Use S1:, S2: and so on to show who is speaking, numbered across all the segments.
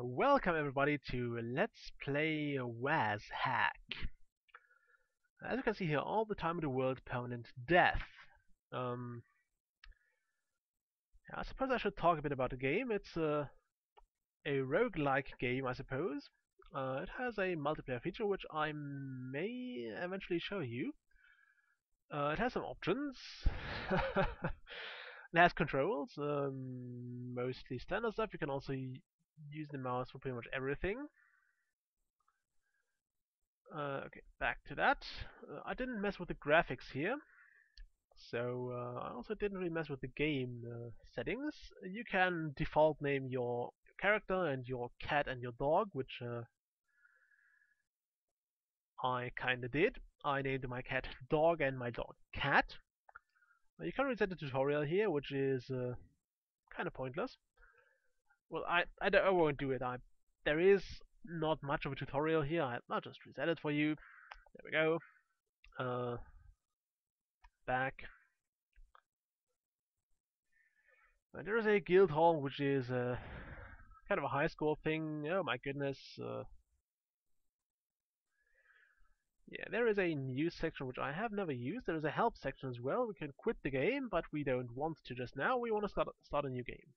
S1: Welcome everybody to Let's Play WazHack. As you can see here, all the time in the world, permanent death. Um, I suppose I should talk a bit about the game. It's a roguelike game, I suppose. It has a multiplayer feature which I may eventually show you. It has some options. It has controls, mostly standard stuff. You can also use the mouse for pretty much everything. Okay, back to that. I didn't mess with the graphics here, so I also didn't really mess with the game settings. You can default name your character and your cat and your dog, which I kinda did. I named my cat Dog and my dog Cat. You can reset the tutorial here, which is kinda pointless. Well, I won't do it. There is not much of a tutorial here. I'll just reset it for you. There we go. Back. There is a guild hall, which is kind of a high score thing. Oh my goodness. Yeah, there is a news section which I have never used. There is a help section as well. We can quit the game, but we don't want to just now. We want to start a new game.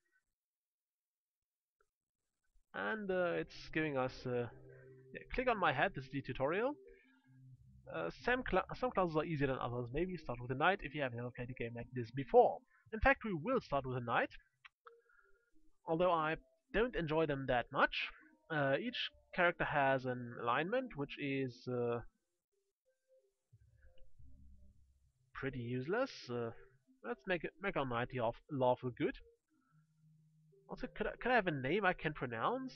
S1: And it's giving us... yeah, click on my head. This is the tutorial. Some classes are easier than others. Maybe start with a knight if you have never played a game like this before. In fact, we will start with a knight. Although I don't enjoy them that much. Each character has an alignment, which is pretty useless. Let's make our knight lawful good. Also, could I have a name I can pronounce?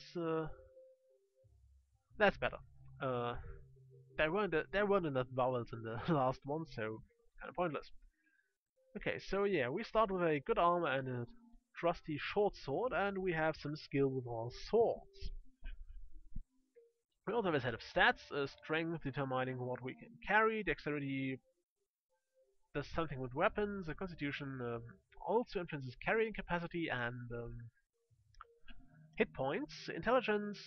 S1: That's better. Uh, there weren't enough vowels in the last one, so kind of pointless. Okay, so yeah, we start with a good armor and a trusty short sword, and we have some skill with our swords. We also have a set of stats, strength determining what we can carry, dexterity does something with weapons, constitution also influences carrying capacity and hit points, intelligence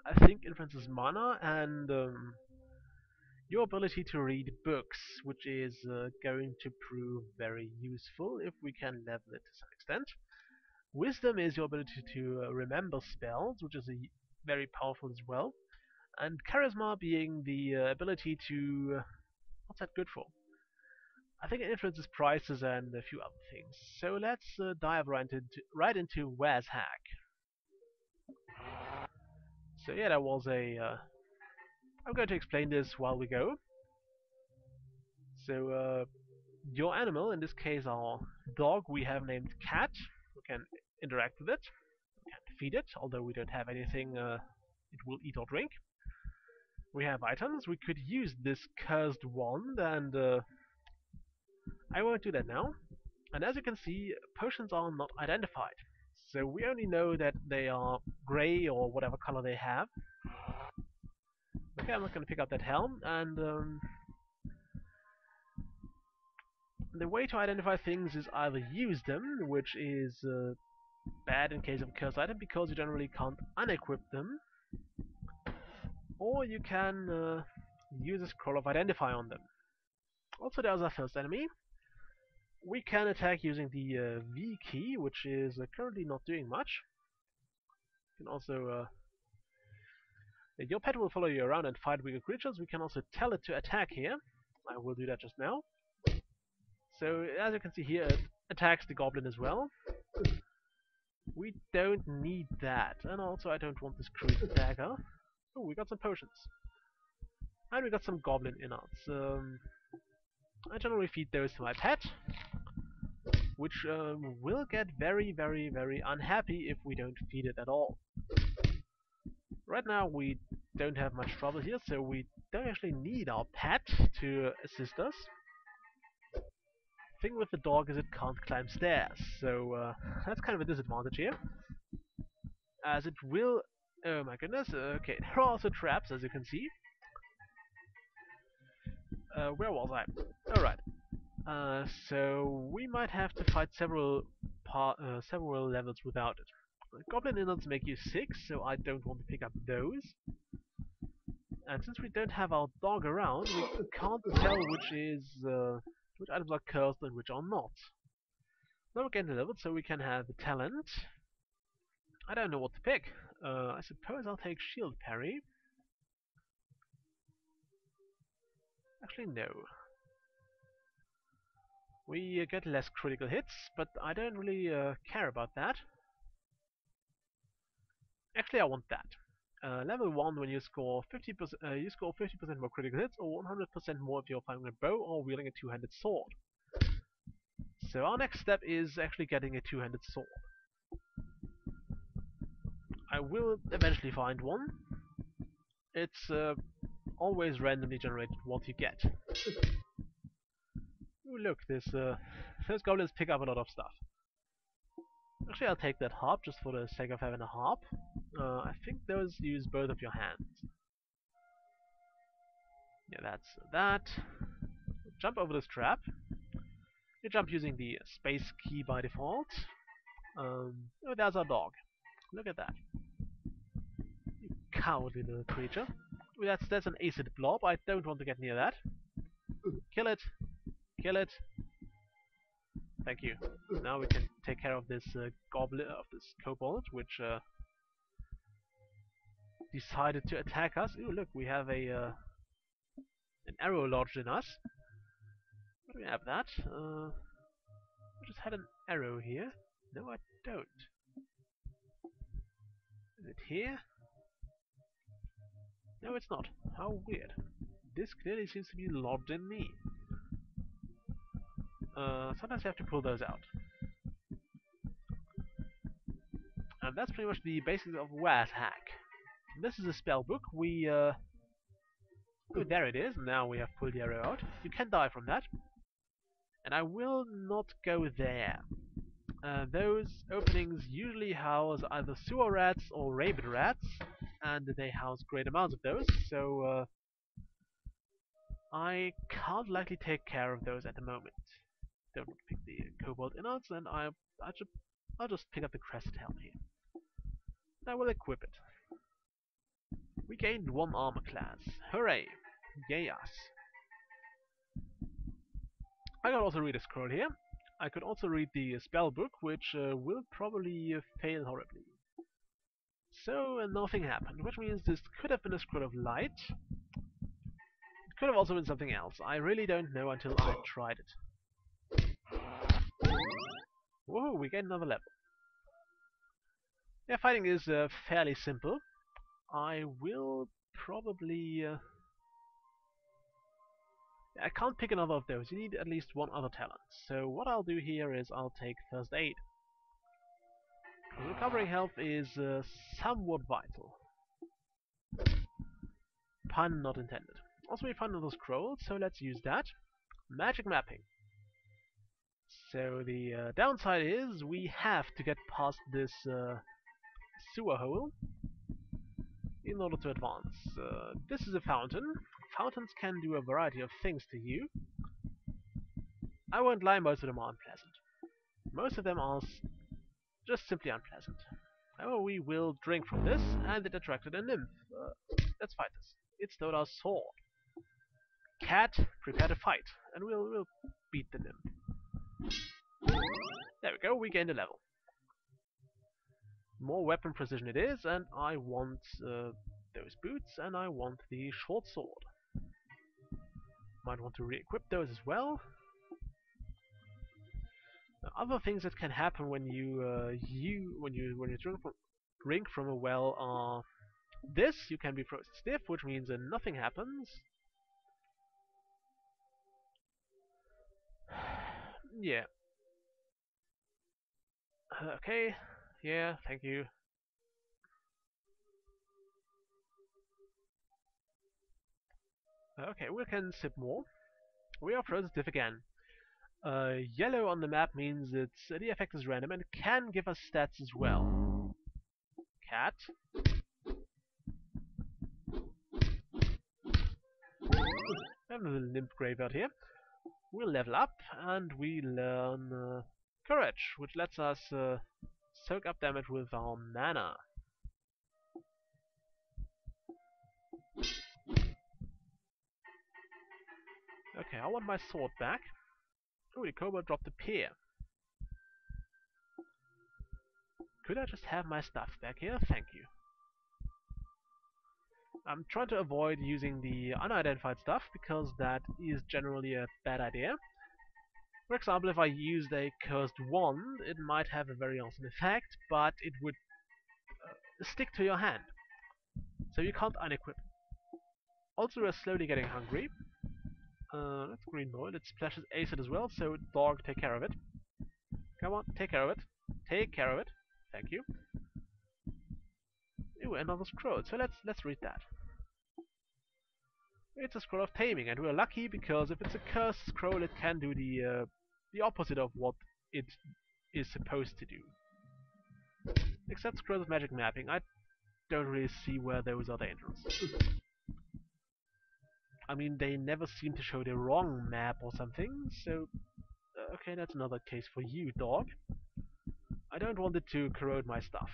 S1: I think influences mana, and your ability to read books, which is going to prove very useful if we can level it to some extent. Wisdom is your ability to remember spells, which is very powerful as well. And charisma being the ability to... what's that good for? I think it influences prices and a few other things. So let's dive right into WazHack. So yeah, that was a... I'm going to explain this while we go. So your animal, in this case our dog, we have named Cat. We can interact with it. We can feed it, although we don't have anything it will eat or drink. We have items. We could use this cursed wand, and I won't do that now. And as you can see, potions are not identified. So we only know that they are grey or whatever color they have. Okay, I'm not going to pick up that helm, and the way to identify things is either use them, which is bad in case of a cursed item because you generally can't unequip them, or you can use a scroll of identify on them. Also, there's our first enemy. We can attack using the V key, which is currently not doing much. You can also your pet will follow you around and fight weaker creatures. We can also tell it to attack here. I will do that just now. So as you can see here, it attacks the goblin as well. We don't need that, and also I don't want this crude dagger. Oh, we got some potions. And we got some goblin innards. I generally feed those to my pet, which will get very, very, very unhappy if we don't feed it at all. Right now we don't have much trouble here, so we don't actually need our pet to assist us. Thing with the dog is it can't climb stairs, so that's kind of a disadvantage here. As it will... oh my goodness, okay, there are also traps, as you can see. Where was I? Alright. So we might have to fight several levels without it. Goblin innards make you sick, so I don't want to pick up those. And since we don't have our dog around, we can't tell which items are cursed and which are not. Now we're getting leveled, so we can have the talent. I don't know what to pick. I suppose I'll take shield parry. Actually, no. We get less critical hits, but I don't really care about that. Actually, I want that. Level 1, when you score 50%, you score 50% more critical hits, or 100% more if you're firing a bow or wielding a two-handed sword. So our next step is actually getting a two-handed sword. I will eventually find one. It's always randomly generated what you get. Ooh, look, those goblins pick up a lot of stuff. Actually, I'll take that harp just for the sake of having a harp. I think those use both of your hands. Yeah, that's that. Jump over this trap. You jump using the space key by default. Oh, there's our dog. Look at that. You cowardly little creature. That's an acid blob. I don't want to get near that. Kill it. Kill it. Thank you. Now we can take care of this kobold, which decided to attack us. Ooh, look, we have an arrow lodged in us. What do we have that? I just had an arrow here. No, I don't. Is it here? No, it's not. How weird. This clearly seems to be lodged in me. Sometimes you have to pull those out. And that's pretty much the basics of WazHack. This is a spell book. Oh, there it is. Now we have pulled the arrow out. You can die from that. And I will not go there. Those openings usually house either sewer rats or raven rats, and they house great amounts of those, so I can't likely take care of those at the moment. Don't pick the kobold innards, and I'll just pick up the crested helm here. I will equip it. We gained 1 armor class. Hooray! Yay us! I can also read a scroll here. I could also read the spell book, which will probably fail horribly. So nothing happened, which means this could have been a scroll of light. It could have also been something else. I really don't know until I tried it. Whoa, we get another level. Yeah, fighting is fairly simple. I will probably... I can't pick another of those. You need at least 1 other talent. So what I'll do here is I'll take First Aid. Recovering health is somewhat vital. Pun not intended. Also, we found another scroll, so let's use that. Magic mapping. So the downside is we have to get past this sewer hole in order to advance. This is a fountain. Fountains can do a variety of things to you. I won't lie, most of them are unpleasant. Most of them are just simply unpleasant. However, we will drink from this, and it attracted a nymph. Let's fight this. It stole our sword. Cat, prepare to fight, and we'll beat the nymph. There we go, we gained a level. More weapon precision it is, and I want those boots, and I want the short sword. Might want to re-equip those as well. Other things that can happen when you drink from a well are this: you can be frozen stiff, which means that nothing happens. Yeah. Okay. Yeah. Thank you. Okay, we can sip more. We are frozen stiff again. Yellow on the map means the effect is random and can give us stats as well. Cat. We have a little nymph graveyard here. We'll level up and we learn courage, which lets us soak up damage with our mana. Okay, I want my sword back. Oh, the kobold dropped a pear. Could I just have my stuff back here? Thank you. I'm trying to avoid using the unidentified stuff because that is generally a bad idea. For example, if I used a cursed wand, it might have a very awesome effect, but it would stick to your hand, so you can't unequip. Also, we're slowly getting hungry. That's green boy. It splashes acid as well, so dog, take care of it. Come on, take care of it. Take care of it. Thank you. Ooh, another scroll. So let's read that. It's a scroll of taming, and we're lucky because if it's a cursed scroll, it can do the opposite of what it is supposed to do. Except scrolls of magic mapping. I don't really see where those are dangerous. I mean, they never seem to show the wrong map or something, so okay, that's another case for you, dog. I don't want it to corrode my stuff.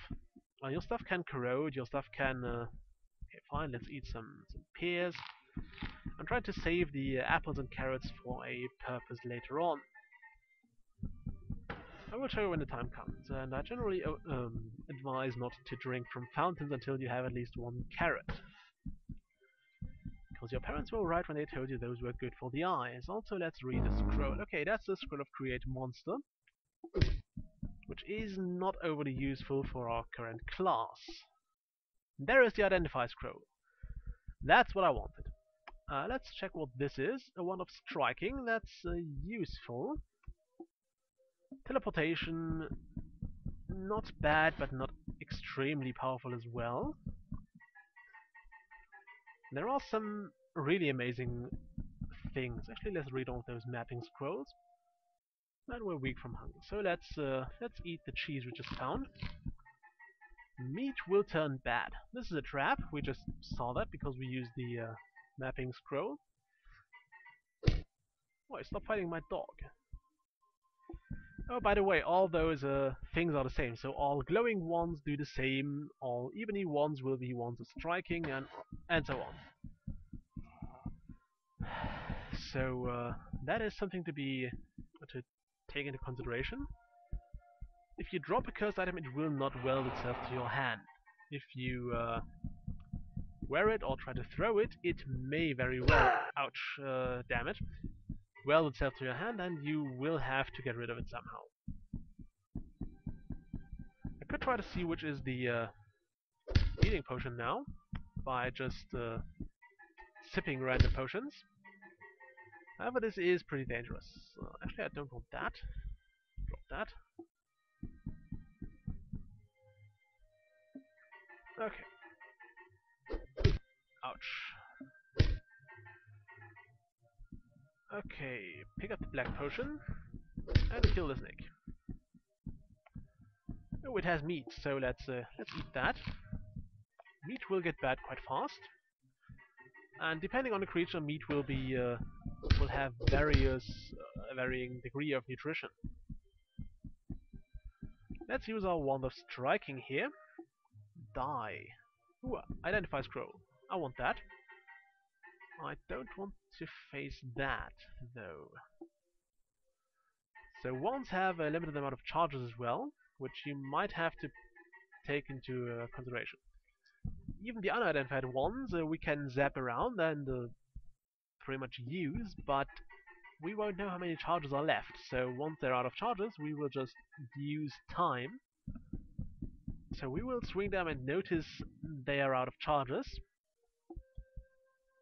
S1: Your stuff can corrode, your stuff can... okay, fine, let's eat some pears. I'm trying to save the apples and carrots for a purpose later on. I will show you when the time comes, and I generally advise not to drink from fountains until you have at least one carrot. Because your parents were right when they told you those were good for the eyes. Also, let's read the scroll. Okay, that's the scroll of Create Monster, which is not overly useful for our current class. There is the Identify scroll. That's what I wanted. Let's check what this is. A wand of striking. That's useful. Teleportation, not bad, but not extremely powerful as well. There are some really amazing things. Actually, let's read all those mapping scrolls. And we're weak from hunger, so let's eat the cheese we just found. Meat will turn bad. This is a trap. We just saw that because we used the mapping scroll. Why, stop fighting my dog. Oh, by the way, all those things are the same. So all glowing ones do the same. All ebony ones will be ones of striking, and so on. So that is something to take into consideration. If you drop a cursed item, it will not weld itself to your hand. If you wear it or try to throw it, it may very well, ouch, damn it, weld itself to your hand, and you will have to get rid of it somehow. I could try to see which is the healing potion now, by just sipping random potions. However, this is pretty dangerous. Actually, I don't want that. Drop that. Okay. Ouch. Okay, pick up the black potion and kill the snake. Oh, it has meat, so let's eat that. Meat will get bad quite fast, and depending on the creature, meat will have varying degree of nutrition. Let's use our wand of striking here. Die. Ooh, identify scroll. I want that. I don't want to face that, though. So wands have a limited amount of charges as well, which you might have to take into consideration. Even the unidentified ones we can zap around and pretty much use, but we won't know how many charges are left. So once they're out of charges, we will just use time. So we will swing them and notice they are out of charges.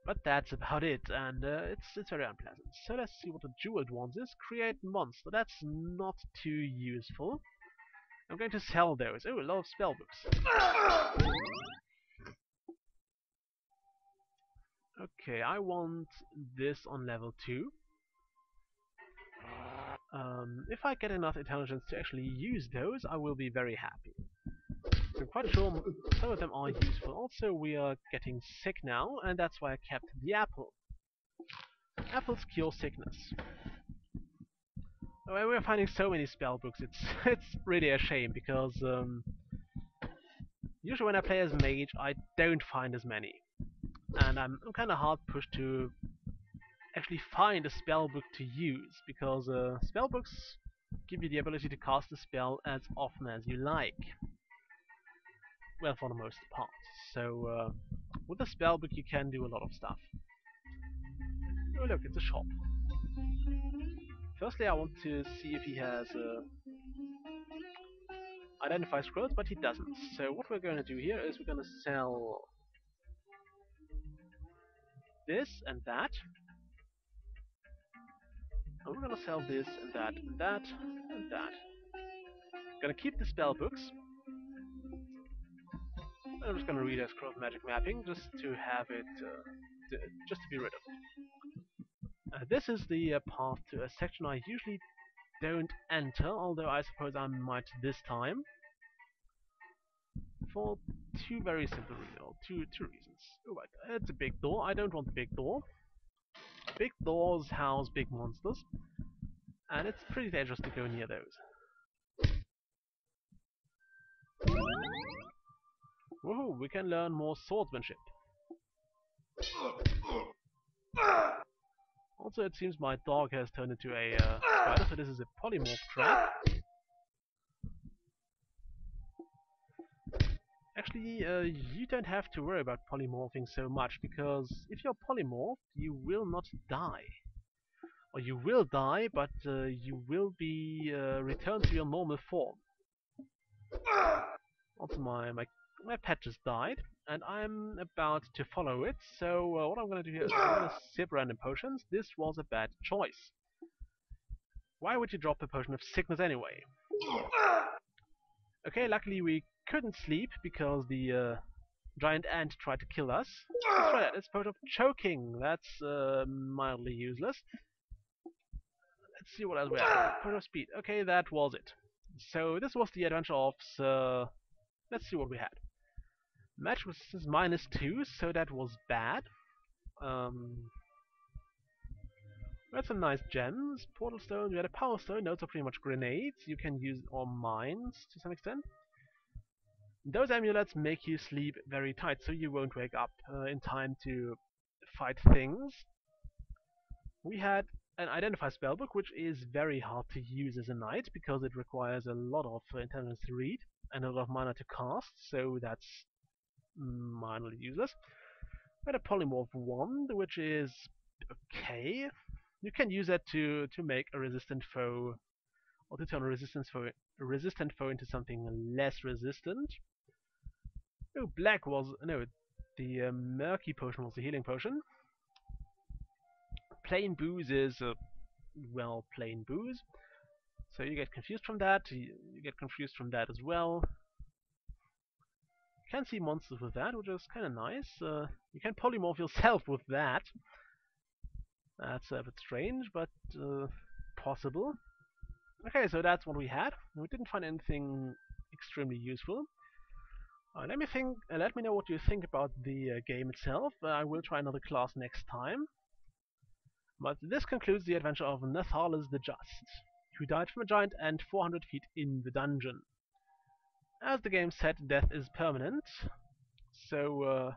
S1: But that's about it, and it's very unpleasant. So let's see what the jeweled ones is. Create monster. That's not too useful. I'm going to sell those. Oh, a lot of spell books. Okay, I want this on level 2. If I get enough intelligence to actually use those, I will be very happy. I'm quite sure some of them are useful. Also, we are getting sick now, and that's why I kept the apple. Apples cure sickness. Well, we're finding so many spell books. It's really a shame because usually when I play as mage, I don't find as many, and I'm kind of hard pushed to actually find a spell book to use because spell books give you the ability to cast a spell as often as you like. Well, for the most part. So with a spell book, you can do a lot of stuff. Oh look, it's a shop. Firstly, I want to see if he has identify scrolls, but he doesn't. So what we're going to do here is we're going to sell this and that. And we're going to sell this and that and that and that. Gonna keep the spell books. I'm just gonna read a scroll of magic mapping just to have it, just to be rid of it. This is the path to a section I usually don't enter, although I suppose I might this time. For two very simple reasons, or two reasons. Oh my god, it's a big door. I don't want the big door. Big doors house big monsters, and it's pretty dangerous to go near those. Woohoo, we can learn more swordsmanship. Also, it seems my dog has turned into a spider, so this is a polymorph trap. Actually, you don't have to worry about polymorphing so much, because if you're polymorphed, you will not die. Or you will die, but you will be returned to your normal form. Also, my pet just died, and I'm about to follow it, so what I'm going to do here is I'm going to sip random potions. This was a bad choice. Why would you drop a potion of sickness anyway? Okay, luckily we couldn't sleep because the giant ant tried to kill us. Let's try that. It's a potion of choking. That's mildly useless. Let's see what else we have. Potion of speed. Okay, that was it. So this was the adventure of Sir... Let's see what we had. Match resistance -2, so that was bad. We had some nice gems, portal stones, we had a power stone, those are pretty much grenades, you can use, or mines to some extent. Those amulets make you sleep very tight, so you won't wake up in time to fight things. We had an identify spellbook, which is very hard to use as a knight, because it requires a lot of intelligence to read, and a lot of mana to cast, so that's minorly useless. We had a polymorph wand, which is okay. You can use that to make a resistant foe, or to turn a resistant foe into something less resistant. Oh, black was no, the murky potion was the healing potion. Plain booze is well, plain booze. So you get confused from that. You get confused from that as well. You can see monsters with that, which is kind of nice. You can polymorph yourself with that. That's a bit strange, but possible. Okay, so that's what we had. We didn't find anything extremely useful. Let me know what you think about the game itself. I will try another class next time. But this concludes the adventure of Natharles the Just, who died from a giant ant 400 feet in the dungeon. As the game said, death is permanent, so